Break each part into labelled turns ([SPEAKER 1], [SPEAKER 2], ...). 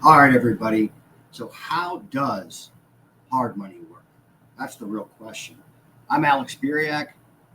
[SPEAKER 1] All right, everybody. So, how does hard money work? That's the real question. I'm Alex Buriak.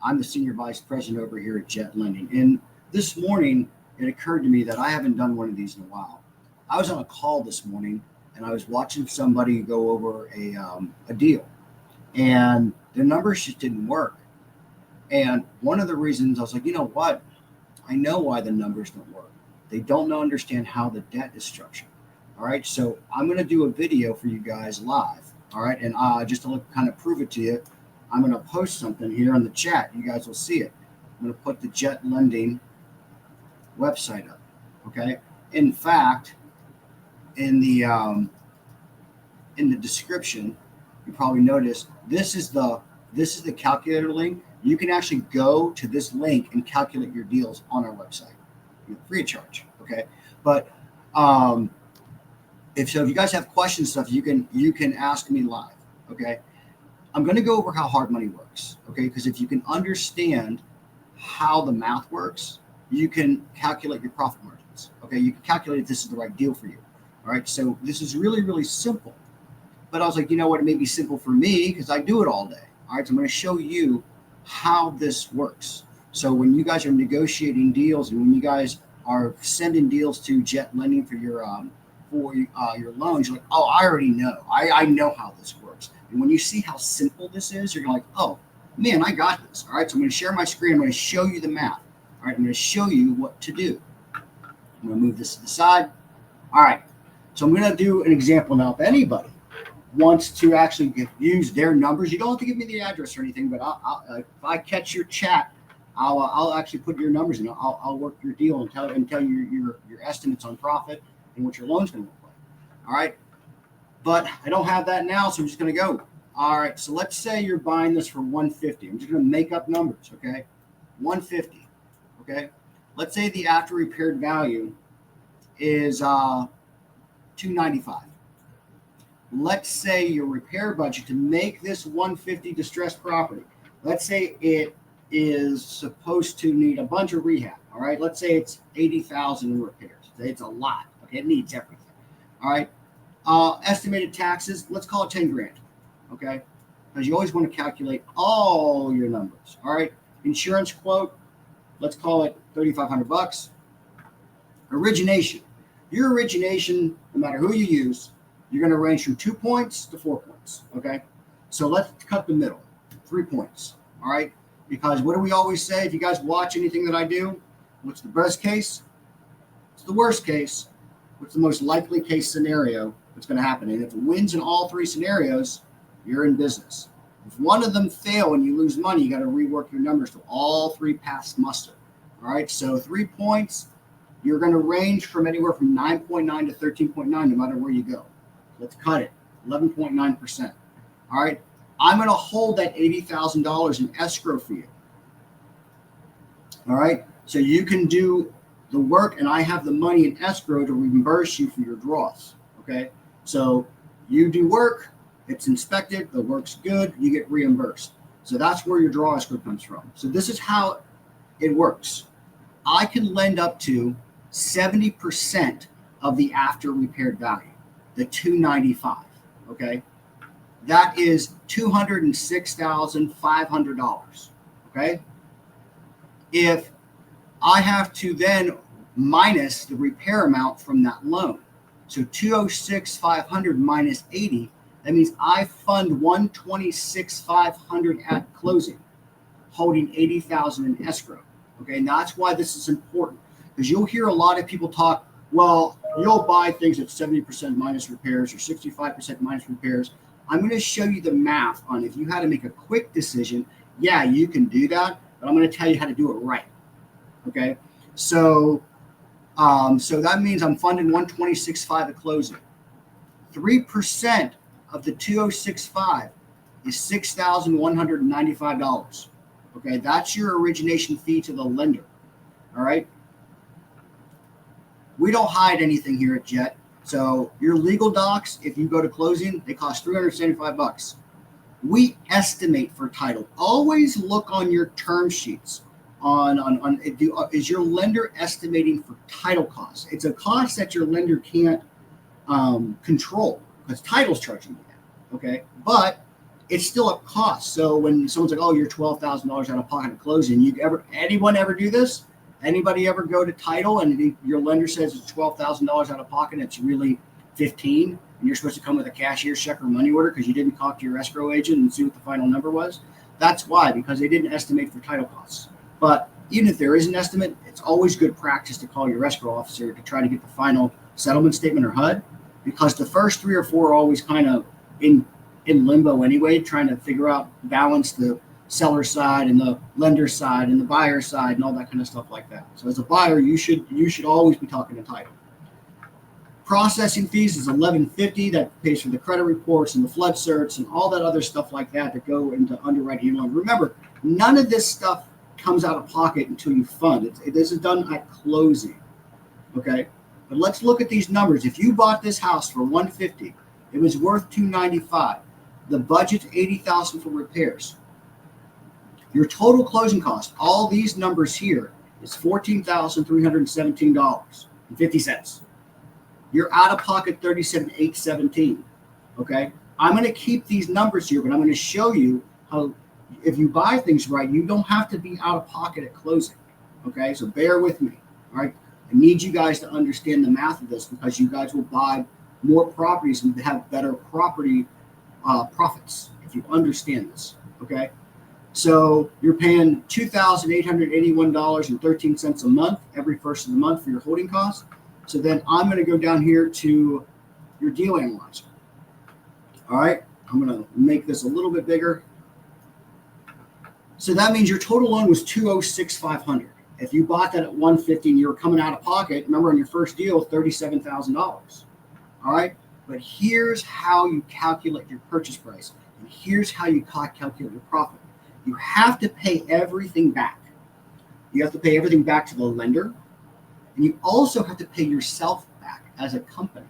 [SPEAKER 1] I'm the Senior Vice President over here at Jet Lending. And this morning, it occurred to me that I haven't done one of these in a while. I was on a call this morning and I was watching somebody go over a deal, and the numbers just didn't work. And one of the reasons I was like, you know what? I know why the numbers don't work. They don't understand how the debt is structured. All right. So I'm going to do a video for you guys live. All right. And just to kind of prove it to you, I'm going to post something here in the chat. You guys will see it. I'm going to put the Jet Lending website up. Okay. In fact, in the description, you probably noticed this is the calculator link. You can actually go to this link and calculate your deals on our website, free of charge. Okay. But if you guys have questions stuff, you can ask me live. Okay. I'm going to go over how hard money works. Okay. Because if you can understand how the math works, you can calculate your profit margins. Okay. You can calculate if this is the right deal for you. All right. So this is really, really simple. But I was like, you know what? It may be simple for me because I do it all day. All right. So I'm going to show you how this works. So when you guys are negotiating deals and when you guys are sending deals to Jet Lending for your loans, you're like, oh, I already know. I know how this works. And when you see how simple this is, you're like, oh, man, I got this. All right, so I'm going to share my screen. I'm going to show you the math. All right, I'm going to show you what to do. I'm going to move this to the side. All right, so I'm going to do an example now. If anybody wants to actually use their numbers, you don't have to give me the address or anything, but if I catch your chat, I'll actually put your numbers in. I'll work your deal and tell you your estimates on profit and what your loan's going to look like. All right. But I don't have that now, so I'm just going to go. All right. So let's say you're buying this for $150. I'm just going to make up numbers. Okay. $150. Okay. Let's say the after repaired value is $295. Let's say your repair budget to make this $150 distressed property. Let's say it is supposed to need a bunch of rehab. All right. Let's say it's 80,000 repairs. It's a lot. Okay. It needs everything. All right. Estimated taxes. Let's call it 10 grand. Okay. Because you always want to calculate all your numbers. All right. Insurance quote. Let's call it $3,500. Origination. Your origination, no matter who you use, you're going to range from 2 points to 4 points. Okay. So let's cut the middle. 3 points. All right. Because what do we always say? If you guys watch anything that I do, what's the best case? What's the worst case? What's the most likely case scenario that's going to happen? And if it wins in all three scenarios, you're in business. If one of them fail and you lose money, you got to rework your numbers to all three pass muster. All right. So 3 points, you're going to range from anywhere from 9.9 to 13.9, no matter where you go. Let's cut it. 11.9%. All right. I'm going to hold that $80,000 in escrow for you. All right. So you can do the work and I have the money in escrow to reimburse you for your draws. Okay. So you do work, it's inspected, the work's good, you get reimbursed. So that's where your draw escrow comes from. So this is how it works. I can lend up to 70% of the after repaired value, the $295. Okay. That is $206,500. Okay. If I have to then minus the repair amount from that loan, so 206,500 minus 80, that means I fund 126,500 at closing, holding 80,000 in escrow. Okay. And that's why this is important, because you'll hear a lot of people talk, well, you'll buy things at 70% minus repairs or 65% minus repairs. I'm going to show you the math on if you had to make a quick decision. Yeah, you can do that, but I'm going to tell you how to do it right. Okay. So that means I'm funding 126.5 at closing. 3% of the 206.5 is $6,195. Okay. That's your origination fee to the lender. All right. We don't hide anything here at Jet. So your legal docs, if you go to closing, they cost $375. We estimate for title. Always look on your term sheets. Is your lender estimating for title costs? It's a cost that your lender can't control because title's charging you that. Okay, but it's still a cost. So when someone's like, "Oh, you're $12,000 out of pocket at closing," anyone ever do this? Anybody ever go to title and your lender says it's $12,000 out of pocket and it's really 15, and you're supposed to come with a cashier's check or money order because you didn't talk to your escrow agent and see what the final number was? That's why, because they didn't estimate for title costs. But even if there is an estimate, it's always good practice to call your escrow officer to try to get the final settlement statement or HUD, because the first 3 or 4 are always kind of in limbo anyway, trying to figure out, balance the seller side and the lender side and the buyer side and all that kind of stuff like that. So as a buyer, you should always be talking to title. Processing fees is $11.50. That pays for the credit reports and the flood certs and all that other stuff like that go into underwriting your loan. Remember, none of this stuff comes out of pocket until you fund. This is done at closing. Okay, but let's look at these numbers. If you bought this house for $150, it was worth $295. The budget's $80,000 for repairs. Your total closing cost, all these numbers here, is $14,317.50. You're out of pocket $37,817. Okay, I'm going to keep these numbers here, but I'm going to show you how, if you buy things right, you don't have to be out of pocket at closing. Okay, so bear with me. All right, I need you guys to understand the math of this, because you guys will buy more properties and have better property profits if you understand this. Okay, so you're paying $2,881.13 a month every first of the month for your holding costs. So then I'm going to go down here to your deal analyzer. All right, I'm going to make this a little bit bigger. So that means your total loan was $206,500. If you bought that at $150 and you were coming out of pocket, remember on your first deal, $37,000. All right, but here's how you calculate your purchase price, and here's how you calculate your profit. You have to pay everything back. You have to pay everything back to the lender, and you also have to pay yourself back as a company.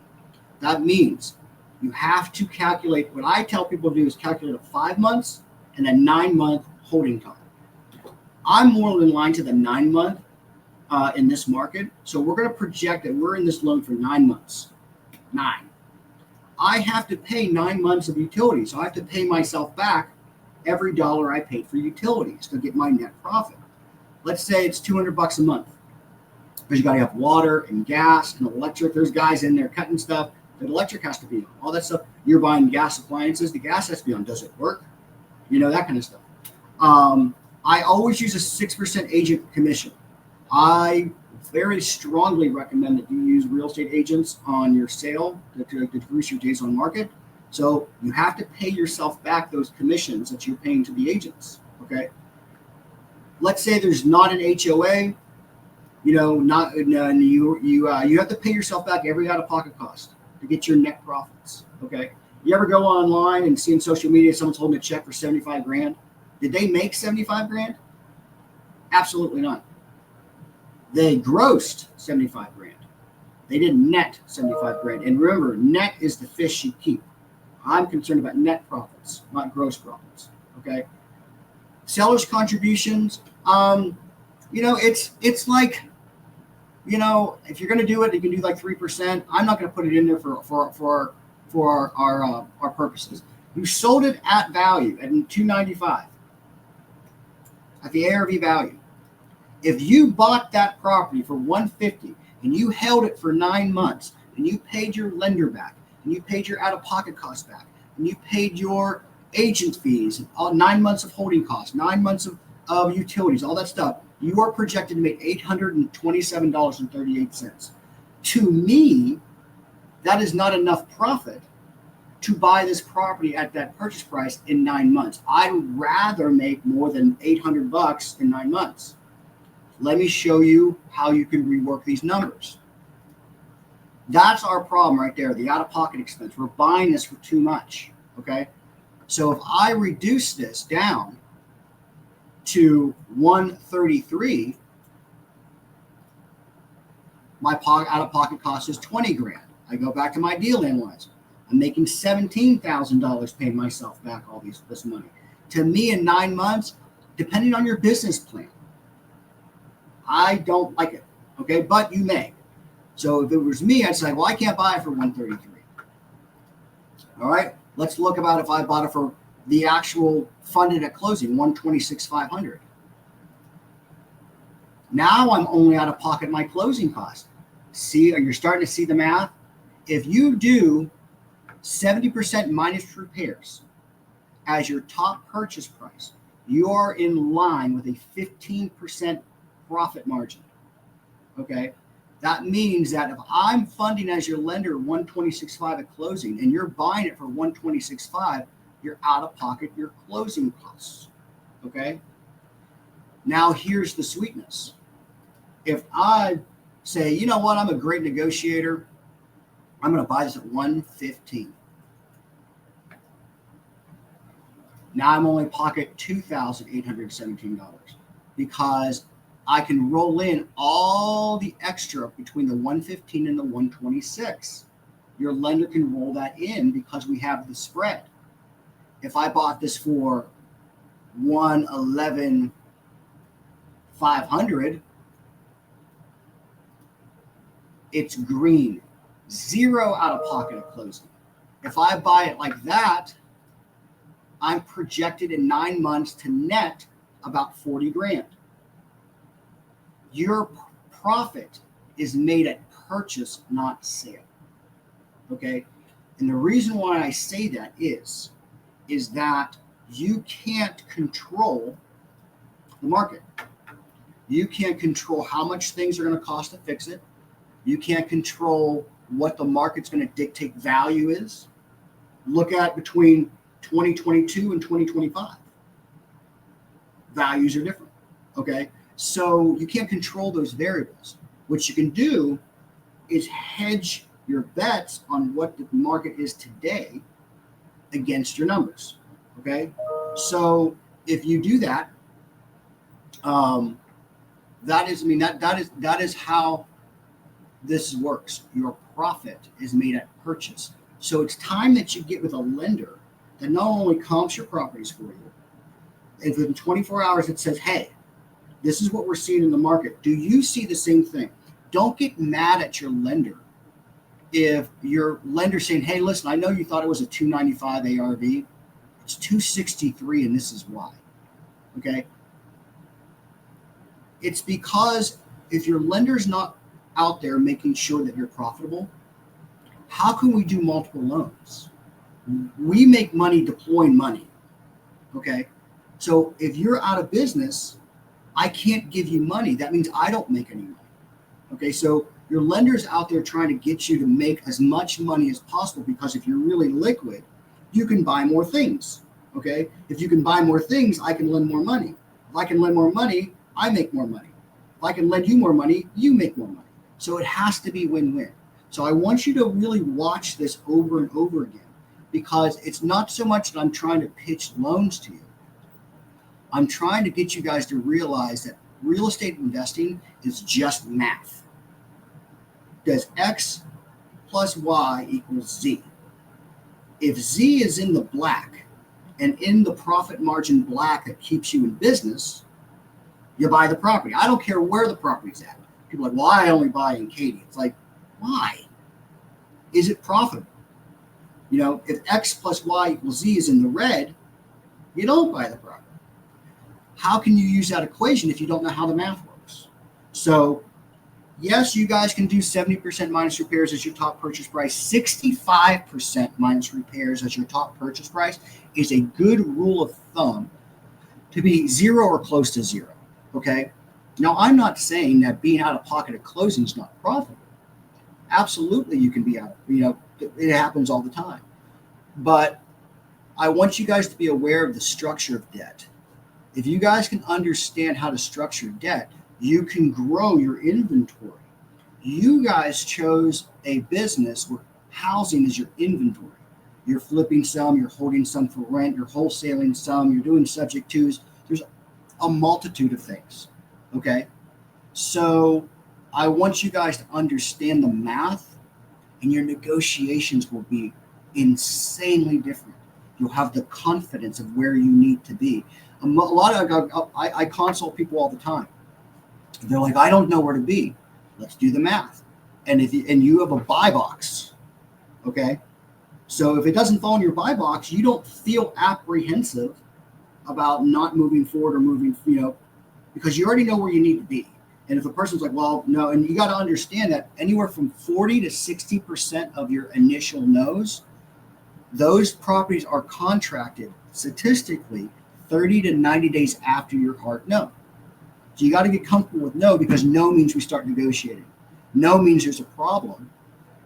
[SPEAKER 1] That means you have to calculate, what I tell people to do is calculate a 5 months and a 9-month holding time. I'm more in line to the 9-month in this market. So we're going to project that we're in this loan for 9 months. 9. I have to pay 9 months of utilities. So I have to pay myself back every dollar I paid for utilities to get my net profit. Let's say it's $200 a month, because you got to have water and gas and electric. There's guys in there cutting stuff. The electric has to be on. All that stuff. You're buying gas appliances. The gas has to be on. Does it work? You know, that kind of stuff. I always use a 6% agent commission. I very strongly recommend that you use real estate agents on your sale to decrease your days on market. So you have to pay yourself back those commissions that you're paying to the agents. Okay. Let's say there's not an HOA. You have to pay yourself back every out-of-pocket cost to get your net profits. Okay. You ever go online and see in social media someone's holding a check for 75 grand? Did they make 75 grand? Absolutely not. They grossed 75 grand. They didn't net 75 grand. And remember, net is the fish you keep. I'm concerned about net profits, not gross profits. Okay. Seller's contributions. It's like, if you're going to do it, you can do like 3%. I'm not going to put it in there for our purposes. You sold it at value at $295 at the ARV value. If you bought that property for $150 and you held it for 9 months and you paid your lender back and you paid your out-of-pocket costs back and you paid your agent fees, all 9 months of holding costs, 9 months of utilities, all that stuff, you are projected to make $827.38. To me, that is not enough profit to buy this property at that purchase price in 9 months. I'd rather make more than $800 in 9 months. Let me show you how you can rework these numbers. That's our problem right there, the out-of-pocket expense. We're buying this for too much, okay? So if I reduce this down to $133, my out-of-pocket cost is 20 grand. I go back to my deal analyzer. I'm making $17,000 paying myself back all this money. To me, in 9 months, depending on your business plan, I don't like it, okay? But you may. So if it was me, I'd say, well, I can't buy it for 133. All right, let's look about if I bought it for the actual funded at closing, 126,500. Now I'm only out of pocket my closing cost. See, you're starting to see the math. If you do 70% minus repairs as your top purchase price, you are in line with a 15% profit margin. Okay, that means that if I'm funding as your lender 126.5 at closing and you're buying it for 126.5, you're out of pocket your closing costs. Okay, now here's the sweetness. If I say, you know what, I'm a great negotiator, I'm going to buy this at 115. Now I'm only pocket $2,817 because I can roll in all the extra between the 115 and the 126. Your lender can roll that in because we have the spread. If I bought this for 111,500, it's green, zero out of pocket at closing. If I buy it like that, I'm projected in 9 months to net about 40 grand. Your profit is made at purchase, not sale. Okay? And the reason why I say that is that you can't control the market. You can't control how much things are going to cost to fix it. You can't control what the market's going to dictate value is. Look at between 2022 and 2025. Values are different. Okay? So you can't control those variables. What you can do is hedge your bets on what the market is today against your numbers. Okay? So if you do that, that is how this works. Your profit is made at purchase. So it's time that you get with a lender that not only comps your properties for you, and within 24 hours it says, hey, this is what we're seeing in the market. Do you see the same thing? Don't get mad at your lender if your lender's saying, hey, listen, I know you thought it was a 295 ARV. It's 263, and this is why. Okay? It's because if your lender's not out there making sure that you're profitable, how can we do multiple loans? We make money deploying money. Okay? So if you're out of business, I can't give you money. That means I don't make any money. Okay, so your lender's out there trying to get you to make as much money as possible because if you're really liquid, you can buy more things. Okay, if you can buy more things, I can lend more money. If I can lend more money, I make more money. If I can lend you more money, you make more money. So it has to be win-win. So I want you to really watch this over and over again because it's not so much that I'm trying to pitch loans to you. I'm trying to get you guys to realize that real estate investing is just math. Does X plus Y equals Z? If Z is in the black and in the profit margin black that keeps you in business, you buy the property. I don't care where the property's at. People are like, well, I only buy in Katy. It's like, why? Is it profitable? You know, if X plus Y equals Z is in the red, you don't buy the property. How can you use that equation if you don't know how the math works? So, yes, you guys can do 70% minus repairs as your top purchase price. 65% minus repairs as your top purchase price is a good rule of thumb to be zero or close to zero. Okay? Now, I'm not saying that being out of pocket at closing is not profitable. Absolutely, you can be out. You know, it happens all the time. But I want you guys to be aware of the structure of debt. If you guys can understand how to structure debt, you can grow your inventory. You guys chose a business where housing is your inventory. You're flipping some, you're holding some for rent, you're wholesaling some, you're doing subject twos. There's a multitude of things. Okay? So I want you guys to understand the math, and your negotiations will be insanely different. You'll have the confidence of where you need to be. I consult people all the time. They're like, I don't know where to be. Let's do the math. and you have a buy box, okay? So if it doesn't fall in your buy box, you don't feel apprehensive about not moving forward or moving, because you already know where you need to be. And if a person's like, well, no, and you got to understand that anywhere from 40 to 60% of your initial no's, those properties are contracted statistically 30 to 90 days after your hard no. So you got to get comfortable with no, because no means we start negotiating. No means there's a problem.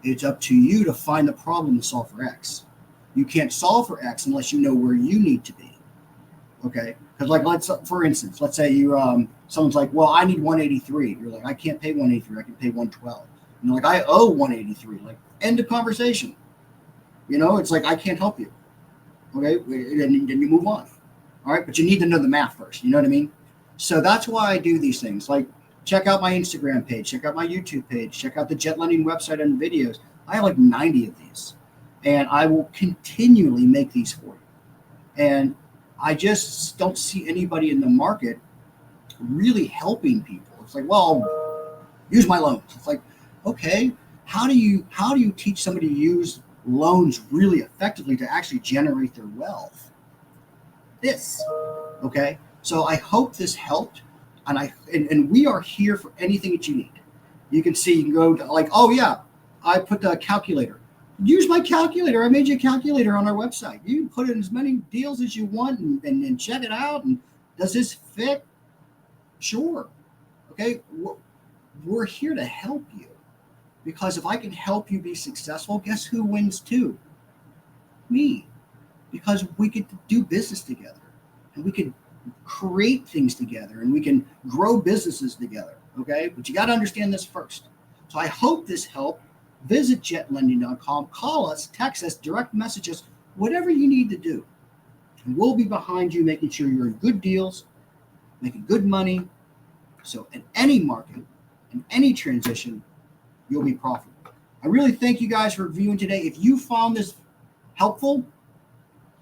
[SPEAKER 1] It's up to you to find the problem to solve for X. You can't solve for X unless you know where you need to be. Okay? Because for instance, let's say someone's like, well, I need 183. You're like, I can't pay 183. I can pay 112. And you're like, I owe 183. Like, end of conversation. It's like, I can't help you. Okay? And you move on. All right? But you need to know the math first. You know what I mean? So that's why I do these things. Like, check out my Instagram page. Check out my YouTube page. Check out the Jet Lending website and videos. I have like 90 of these. And I will continually make these for you. And I just don't see anybody in the market really helping people. It's like, well, use my loans. It's like, okay, how do you teach somebody to use loans really effectively to actually generate their wealth? This, okay? So I hope this helped, and we are here for anything that you need. You can see, you can go to, like, oh yeah, I put the calculator. Use my calculator. I made you a calculator on our website. You can put in as many deals as you want and check it out. And does this fit? Sure. Okay. We're here to help you, because if I can help you be successful, guess who wins too? Me. Because we get to do business together, and we can create things together, and we can grow businesses together. Okay. But you got to understand this first. So I hope this helped. Visit jetlending.com, call us, text us, direct message us, whatever you need to do. And we'll be behind you, making sure you're in good deals, making good money. So in any market, in any transition, you'll be profitable. I really thank you guys for viewing today. If you found this helpful,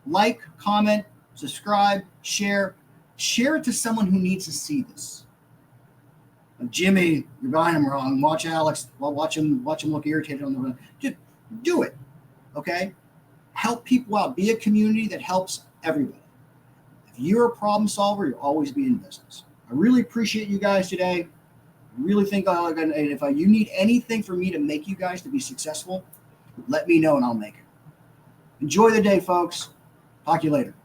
[SPEAKER 1] like, comment, subscribe, share it to someone who needs to see this. Jimmy, you're buying him wrong. Watch Alex. Well, watch him look irritated on the run. Just do it, okay? Help people out. Be a community that helps everybody. If you're a problem solver, you'll always be in business. I really appreciate you guys today. I really think if you need anything for me to make you guys to be successful, let me know and I'll make it. Enjoy the day, folks. Talk to you later.